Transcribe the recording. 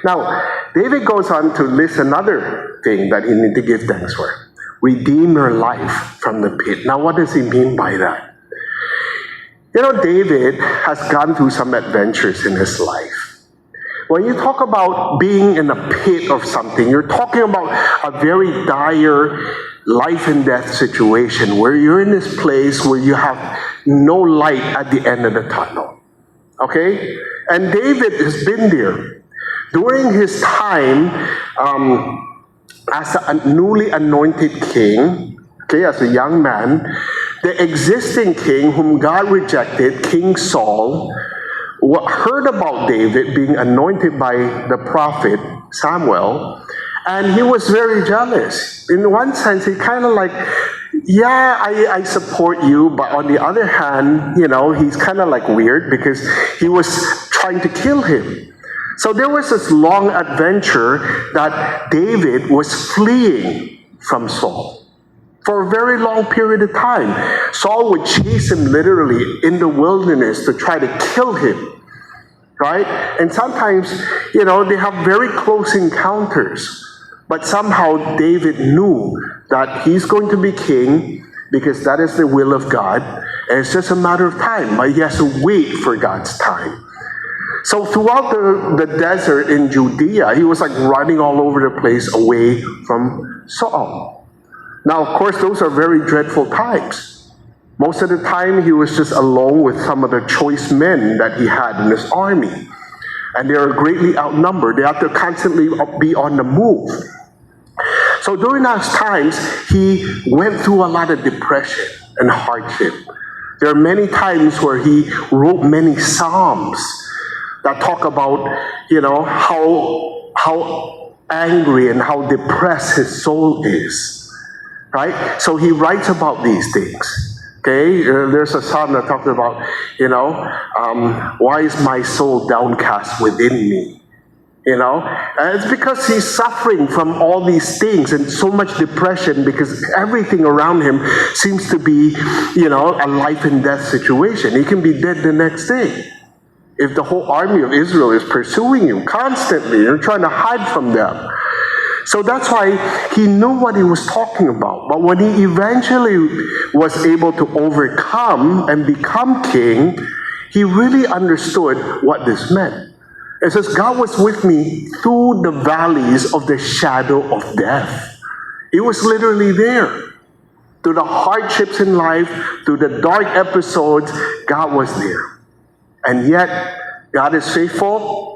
Now, David goes on to list another thing that he needs to give thanks for. Redeem your life from the pit. Now, what does he mean by that? You know, David has gone through some adventures in his life. When you talk about being in a pit of something, you're talking about a very dire life and death situation where you're in this place where you have no light at the end of the tunnel. Okay? And David has been there. During his time as a newly anointed king, okay, as a young man, the existing king whom God rejected, King Saul, heard about David being anointed by the prophet Samuel, and he was very jealous. In one sense, he kind of like, yeah, I support you, but on the other hand, you know, he's kind of like weird because he was trying to kill him. So there was this long adventure that David was fleeing from Saul for a very long period of time. Saul would chase him literally in the wilderness to try to kill him, right? And sometimes, you know, they have very close encounters. But somehow David knew that he's going to be king because that is the will of God. And it's just a matter of time. But he has to wait for God's time. So throughout the desert in Judea, he was like running all over the place away from Saul. Now, of course, those are very dreadful times. Most of the time, he was just alone with some of the choice men that he had in his army. And they are greatly outnumbered. They have to constantly be on the move. So during those times, he went through a lot of depression and hardship. There are many times where he wrote many psalms that talk about, you know, how angry and how depressed his soul is, right? So he writes about these things, okay? There's a psalm that talks about, you know, why is my soul downcast within me? You know, and it's because he's suffering from all these things and so much depression because everything around him seems to be, you know, a life and death situation. He can be dead the next day. If the whole army of Israel is pursuing you constantly, you're trying to hide from them. So that's why he knew what he was talking about. But when he eventually was able to overcome and become king, he really understood what this meant. It says, God was with me through the valleys of the shadow of death. He was literally there. Through the hardships in life, through the dark episodes, God was there. And yet, God is faithful.